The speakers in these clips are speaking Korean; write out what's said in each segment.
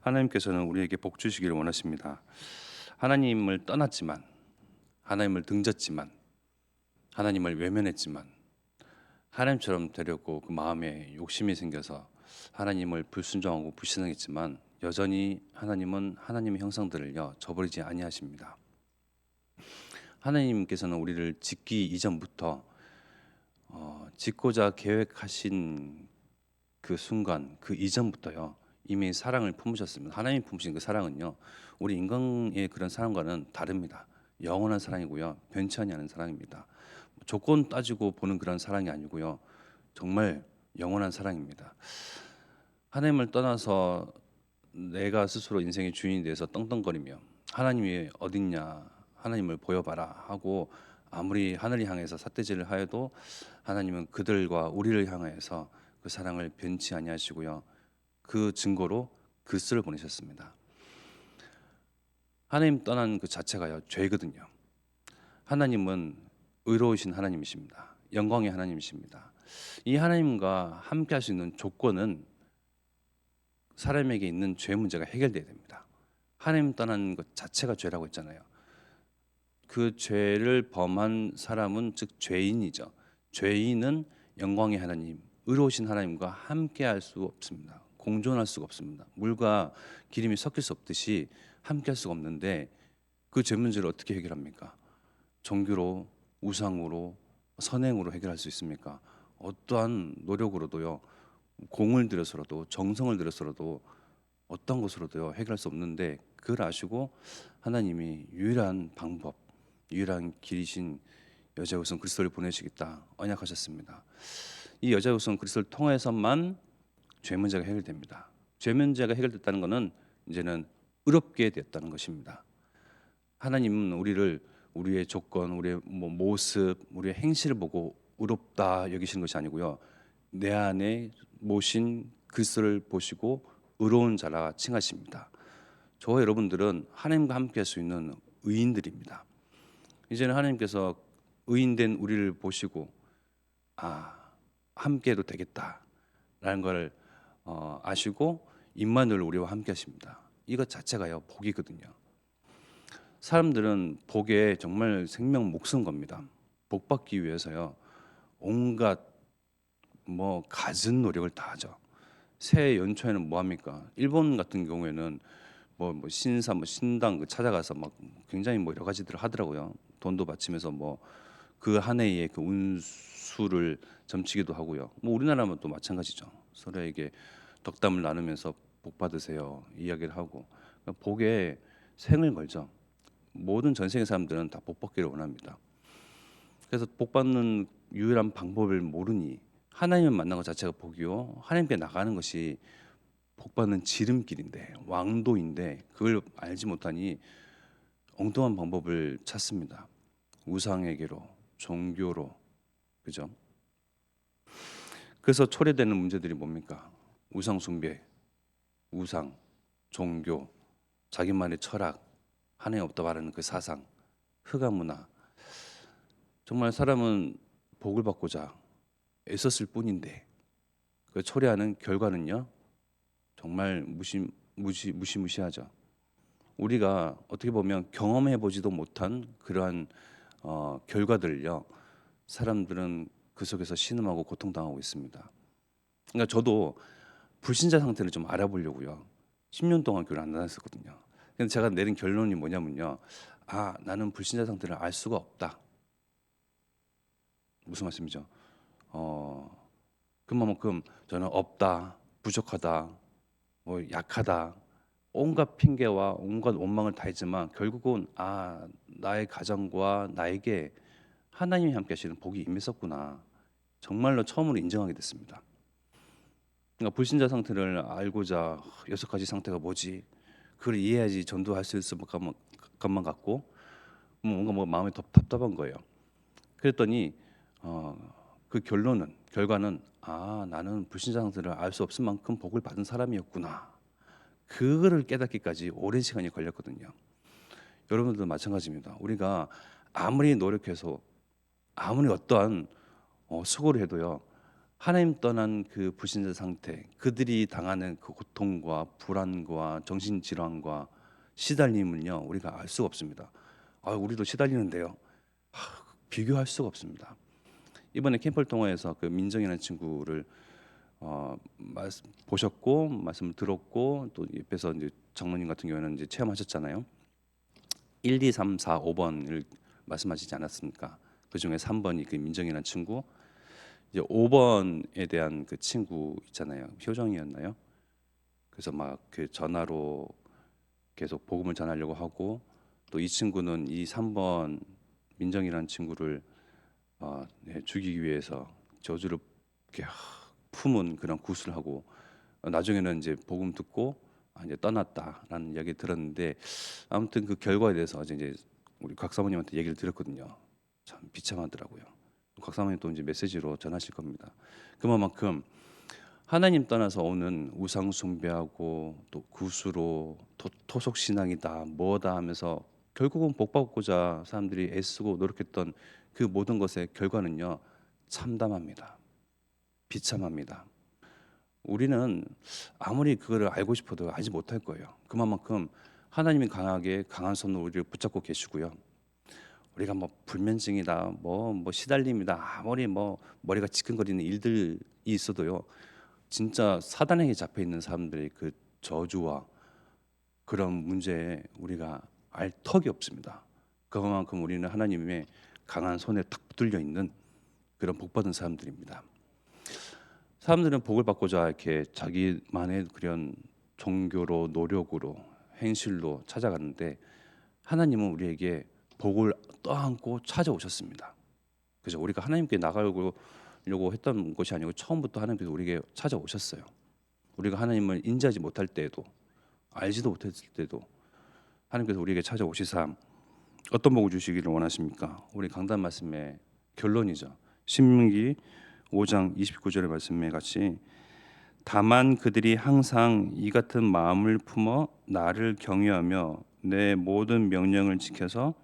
하나님께서는 우리에게 복 주시기를 원하십니다. 하나님을 떠났지만, 하나님을 등졌지만, 하나님을 외면했지만, 하나님처럼 되려고 그 마음에 욕심이 생겨서 하나님을 불순종하고 불신앙했지만 여전히 하나님은 하나님의 형상들을요 저버리지 아니하십니다. 하나님께서는 우리를 짓기 이전부터 짓고자 계획하신 그 순간, 그 이전부터요 이미 사랑을 품으셨습니다. 하나님 품으신 그 사랑은요 우리 인간의 그런 사랑과는 다릅니다. 영원한 사랑이고요 변치 아니하는 사랑입니다. 조건 따지고 보는 그런 사랑이 아니고요 정말 영원한 사랑입니다. 하나님을 떠나서 내가 스스로 인생의 주인이 돼서 떵떵거리며 하나님이 어딨냐 하나님을 보여봐라 하고 아무리 하늘을 향해서 삿대질을 하여도 하나님은 그들과 우리를 향하여서 그 사랑을 변치 아니하시고요 그 증거로 글쓰를 보내셨습니다. 하나님 떠난 그 자체가요 죄거든요. 하나님은 의로우신 하나님이십니다. 영광의 하나님이십니다. 이 하나님과 함께 할 수 있는 조건은 사람에게 있는 죄 문제가 해결돼야 됩니다. 하나님 떠난 것 자체가 죄라고 했잖아요. 그 죄를 범한 사람은 즉 죄인이죠. 죄인은 영광의 하나님, 의로우신 하나님과 함께 할 수 없습니다. 공존할 수가 없습니다. 물과 기름이 섞일 수 없듯이 함께 할 수가 없는데 그 죄 문제를 어떻게 해결합니까? 종교로, 우상으로, 선행으로 해결할 수 있습니까? 어떠한 노력으로도요. 공을 들여서라도 정성을 들여서라도 어떤 것으로도요 해결할 수 없는데 그걸 아시고 하나님이 유일한 방법, 유일한 길이신 여자 우선 그리스도를 보내시겠다 언약하셨습니다. 이 여자 우선 그리스도를 통해서만 죄 문제가 해결됩니다. 죄 문제가 해결됐다는 것은 이제는 의롭게 됐다는 것입니다. 하나님은 우리를 우리의 조건, 우리의 모습, 우리의 행실을 보고 의롭다 여기시는 것이 아니고요. 내 안에 모신 그리스도를 보시고 의로운 자라 칭하십니다. 저와 여러분들은 하나님과 함께 할 수 있는 의인들입니다. 이제는 하나님께서 의인된 우리를 보시고 함께해도 되겠다라는 걸 아시고 임마누엘 우리와 함께 하십니다. 이것 자체가요 복이거든요. 사람들은 복에 정말 생명 목숨 겁니다. 복 받기 위해서요 온갖 갖은 노력을 다 하죠. 새해 연초에는 뭐 합니까? 일본 같은 경우에는 신사 신당 찾아가서 막 굉장히 여러 가지들을 하더라고요. 돈도 바치면서 그 한 해의 그 운수를 점치기도 하고요. 우리나라면 또 마찬가지죠. 서로에게 덕담을 나누면서 복 받으세요 이야기를 하고 그러니까 복에 생을 걸죠. 모든 전 세계 사람들은 다 복 받기를 원합니다. 그래서 복 받는 유일한 방법을 모르니 하나님을 만난 것 자체가 복이요 하나님께 나가는 것이 복 받는 지름길인데 왕도인데 그걸 알지 못하니 엉뚱한 방법을 찾습니다. 우상에게로 종교로 그죠? 그래서 초래되는 문제들이 뭡니까? 우상 숭배, 우상, 종교, 자기만의 철학, 하나님 없다 말하는 그 사상, 흑암 문화. 정말 사람은 복을 받고자 애썼을 뿐인데 그 초래하는 결과는요 정말 무시무시하죠. 우리가 어떻게 보면 경험해 보지도 못한 그러한 결과들을요 사람들은 그 속에서 신음하고 고통당하고 있습니다. 그러니까 저도 불신자 상태를 좀 알아보려고요 10년 동안 교회를 안 다녔었거든요. 근데 제가 내린 결론이 뭐냐면요 나는 불신자 상태를 알 수가 없다. 무슨 말씀이죠? 그만큼 저는 없다, 부족하다, 약하다, 온갖 핑계와 온갖 원망을 다 했지만 결국은 나의 가정과 나에게 하나님이 함께 하시는 복이 임했었구나. 정말로 처음으로 인정하게 됐습니다. 그러니까 불신자 상태를 알고자 6가지 상태가 뭐지? 그걸 이해해야지 전도할 수 있을 것만 같고 뭔가 마음이 답답한 거예요. 그랬더니 그 결과는 나는 불신자 상태를 알 수 없을 만큼 복을 받은 사람이었구나. 그거를 깨닫기까지 오랜 시간이 걸렸거든요. 여러분들도 마찬가지입니다. 우리가 아무리 노력해서 아무리 어떠한 수고를 해도요 하나님 떠난 그 불신자 상태, 그들이 당하는 그 고통과 불안과 정신질환과 시달림은요, 우리가 알 수가 없습니다. 우리도 시달리는데요. 비교할 수가 없습니다. 이번에 캠프를 통해서 그 민정이라는 친구를 보셨고 말씀을 들었고, 또 옆에서 이제 장모님 같은 경우에는 이제 체험하셨잖아요. 1, 2, 3, 4, 5번을 말씀하시지 않았습니까? 그 중에 3번이 그 민정이라는 친구, 이제 5번에 대한 그 친구 있잖아요. 효정이었나요? 그래서 막 그 전화로 계속 복음을 전하려고 하고, 또 이 친구는 이 3번 민정이라는 친구를 죽이기 위해서 저주를 이렇게 품은 그런 구슬을 하고, 나중에는 이제 복음 듣고 이제 떠났다라는 이야기 들었는데, 아무튼 그 결과에 대해서 이제 우리 곽 사모님한테 얘기를 드렸거든요. 참 비참하더라고요. 곽 사모님 또 이제 메시지로 전하실 겁니다. 그만큼 하나님 떠나서 오는 우상 숭배하고 또 구수로 토속 신앙이다 뭐다 하면서 결국은 복 받고자 사람들이 애쓰고 노력했던 그 모든 것의 결과는요, 참담합니다. 비참합니다. 우리는 아무리 그거를 알고 싶어도 알지 못할 거예요. 그만큼 하나님이 강한 손으로 우리를 붙잡고 계시고요. 우리가 뭐 불면증이다, 뭐 시달림이다, 아무리 뭐 머리가 지끈거리는 일들이 있어도요, 진짜 사단에게 잡혀 있는 사람들의 그 저주와 그런 문제에 우리가 알 턱이 없습니다. 그만큼 우리는 하나님의 강한 손에 탁 붙들려 있는 그런 복받은 사람들입니다. 사람들은 복을 받고자 이렇게 자기만의 그런 종교로, 노력으로, 행실로 찾아가는데, 하나님은 우리에게 복을 떠안고 찾아오셨습니다. 그래서 우리가 하나님께 나가려고 했던 것이 아니고 처음부터 하나님께서 우리에게 찾아오셨어요. 우리가 하나님을 인지하지 못할 때에도, 알지도 못했을 때도 하나님께서 우리에게 찾아오시사 어떤 복을 주시기를 원하십니까? 우리 강단 말씀의 결론이죠. 신명기 5장 29절의 말씀에 같이, 다만 그들이 항상 이 같은 마음을 품어 나를 경외하며 내 모든 명령을 지켜서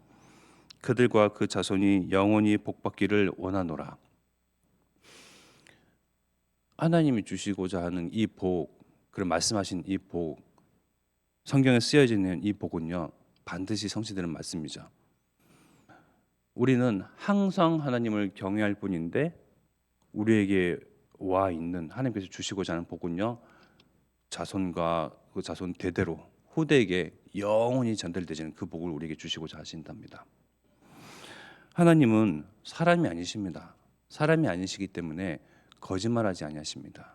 그들과 그 자손이 영원히 복받기를 원하노라. 하나님이 주시고자 하는 이 복, 그런 말씀하신 이 복, 성경에 쓰여져 있는 이 복은요, 반드시 성취되는 말씀이죠. 우리는 항상 하나님을 경외할 뿐인데, 우리에게 와 있는 하나님께서 주시고자 하는 복은요, 자손과 그 자손 대대로 후대에게 영원히 전달되지는 그 복을 우리에게 주시고자 하신답니다. 하나님은 사람이 아니십니다. 사람이 아니시기 때문에 거짓말하지 아니하십니다.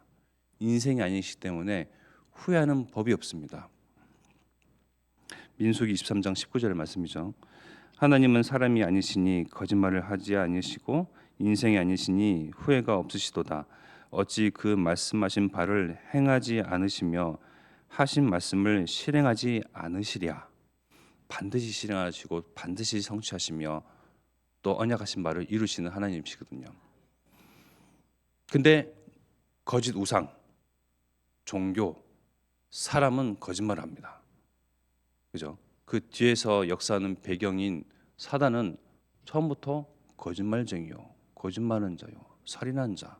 인생이 아니시기 때문에 후회하는 법이 없습니다. 민수기 23장 19절의 말씀이죠. 하나님은 사람이 아니시니 거짓말을 하지 아니시고 인생이 아니시니 후회가 없으시도다. 어찌 그 말씀하신 바를 행하지 않으시며 하신 말씀을 실행하지 않으시랴. 반드시 실행하시고 반드시 성취하시며 또 언약하신 바를 이루시는 하나님이시거든요. 근데 거짓 우상, 종교, 사람은 거짓말을 합니다. 그죠? 그 뒤에서 역사하는 배경인 사단은 처음부터 거짓말쟁이요, 거짓말하는 자요, 살인한 자,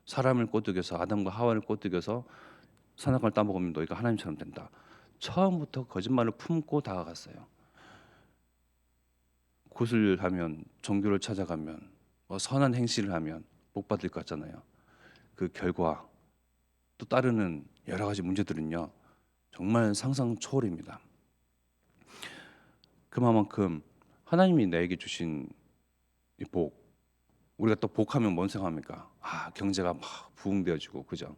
사람을 꼬드겨서 아담과 하와를 꼬드겨서 선악과를 따먹으면 너희가 하나님처럼 된다. 처음부터 거짓말을 품고 다가갔어요. 굿을 하면, 종교를 찾아가면, 선한 행실을 하면 복 받을 것 같잖아요. 그 결과 또 따르는 여러 가지 문제들은요, 정말 상상 초월입니다. 그만큼 하나님이 나에게 주신 이 복, 우리가 또 복하면 뭔 생각합니까? 경제가 막 부흥되어지고, 그죠?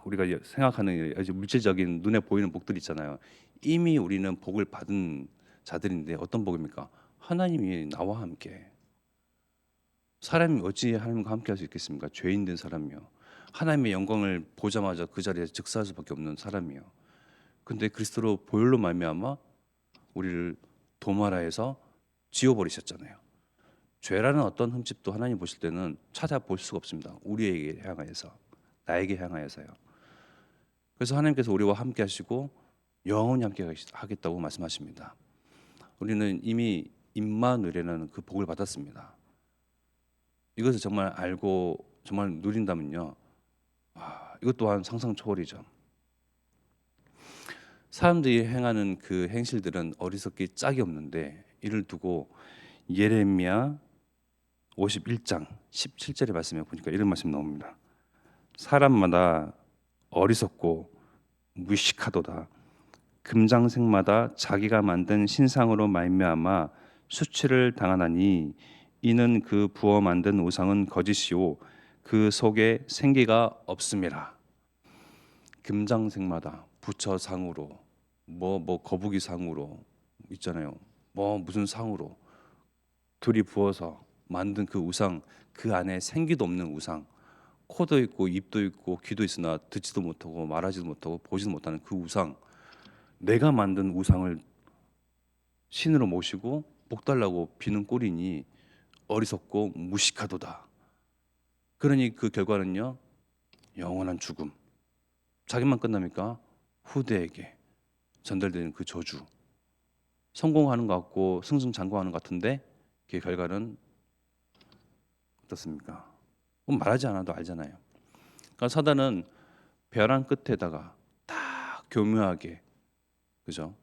우리가 생각하는 아주 물질적인 눈에 보이는 복들 있잖아요. 이미 우리는 복을 받은 자들인데 어떤 복입니까? 하나님이 나와 함께. 사람이 어찌 하나님과 함께 할 수 있겠습니까? 죄인 된 사람이요. 하나님의 영광을 보자마자 그 자리에서 즉사할 수밖에 없는 사람이요. 근데 그리스도로 보혈로 말미암아 우리를 도마라에서 지워버리셨잖아요. 죄라는 어떤 흠집도 하나님 보실 때는 찾아볼 수가 없습니다. 우리에게 향하여서, 나에게 향하여서요. 그래서 하나님께서 우리와 함께 하시고 영원히 함께 하겠다고 말씀하십니다. 우리는 이미 임마누엘이라는 그 복을 받았습니다. 이것을 정말 알고 정말 누린다면요. 이것 또한 상상 초월이죠. 사람들이 행하는 그 행실들은 어리석기 짝이 없는데 이를 두고 예레미야 51장 17절의 말씀에 보니까 이런 말씀이 나옵니다. 사람마다 어리석고 무식하도다. 금장색마다 자기가 만든 신상으로 말미암아 수치를 당하나니 이는 그 부어 만든 우상은 거짓이요 그 속에 생기가 없음이라. 금장색마다 부처 상으로 뭐 거북이 상으로 있잖아요. 뭐 무슨 상으로 둘이 부어서 만든 그 우상, 그 안에 생기도 없는 우상, 코도 있고 입도 있고 귀도 있으나 듣지도 못하고 말하지도 못하고 보지도 못하는 그 우상, 내가 만든 우상을 신으로 모시고 복달라고 비는 꼴이니 어리석고 무식하도다. 그러니 그 결과는요, 영원한 죽음. 자기만 끝납니까? 후대에게 전달되는 그 저주. 성공하는 것 같고 승승장구하는 것 같은데 그 결과는 어떻습니까? 말하지 않아도 알잖아요. 그러니까 사단은 벼랑 끝에다가 딱 교묘하게, 그죠?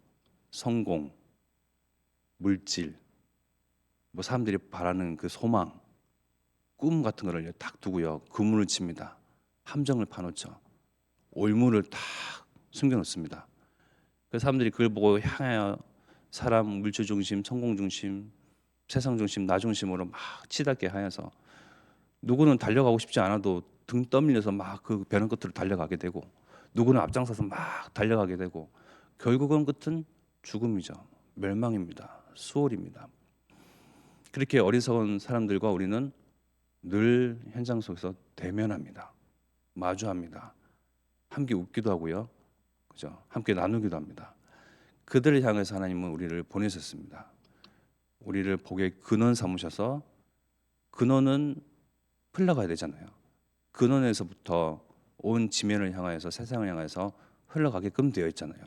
성공, 물질, 뭐 사람들이 바라는 그 소망, 꿈 같은 거를 딱 두고요, 그물을 칩니다. 함정을 파놓죠. 올무를 딱 숨겨놓습니다. 그 사람들이 그걸 보고 향하여 사람, 물질 중심, 성공 중심, 세상 중심, 나 중심으로 막 치닫게 하여서 누구는 달려가고 싶지 않아도 등 떠밀려서 막 그 벼랑 끝으로 달려가게 되고, 누구는 앞장서서 막 달려가게 되고, 결국은 끝은 죽음이죠. 멸망입니다. 수월입니다. 그렇게 어리석은 사람들과 우리는 늘 현장 속에서 대면합니다. 마주합니다. 함께 웃기도 하고요. 그죠? 함께 나누기도 합니다. 그들을 향해서 하나님은 우리를 보내셨습니다. 우리를 복의 근원 삼으셔서, 근원은 흘러가야 되잖아요. 근원에서부터 온 지면을 향하여서 세상을 향해서 흘러가게끔 되어 있잖아요.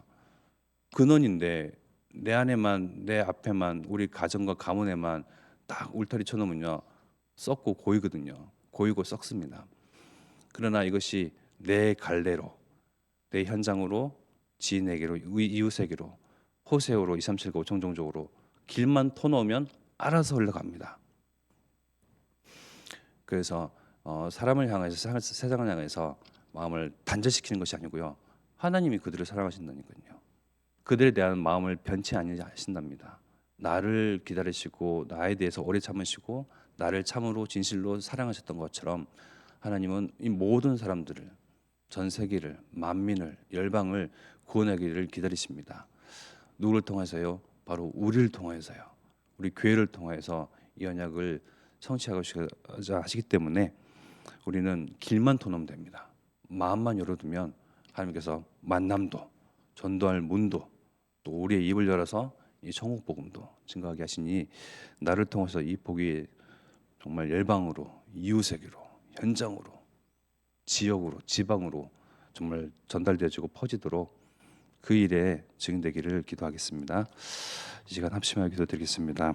근원인데 내 안에만, 내 앞에만, 우리 가정과 가문에만 딱 울타리 쳐놓으면요, 썩고 고이거든요. 고이고 썩습니다. 그러나 이것이 내 갈래로, 내 현장으로, 지인에게로, 이웃에게로, 호세오로, 237고 청정적으로 길만 터놓으면 알아서 흘러갑니다. 그래서 사람을 향해서, 세상을 향해서 마음을 단절시키는 것이 아니고요, 하나님이 그들을 사랑하신다니까요. 그들에 대한 마음을 변치 아니하신답니다. 나를 기다리시고 나에 대해서 오래 참으시고 나를 참으로 진실로 사랑하셨던 것처럼 하나님은 이 모든 사람들을, 전 세계를, 만민을, 열방을 구원하기를 기다리십니다. 누구를 통해서요? 바로 우리를 통해서요. 우리 교회를 통해서 이 언약을 성취하고자 하시기 때문에 우리는 길만 터놓으면 됩니다. 마음만 열어두면 하나님께서 만남도, 전도할 문도, 또 우리의 입을 열어서 이 천국 복음도 증거하게 하시니, 나를 통해서 이 복이 정말 열방으로, 이웃에게로, 현장으로, 지역으로, 지방으로 정말 전달되어지고 퍼지도록 그 일에 증인되기를 기도하겠습니다. 이 시간 합심하여 기도드리겠습니다.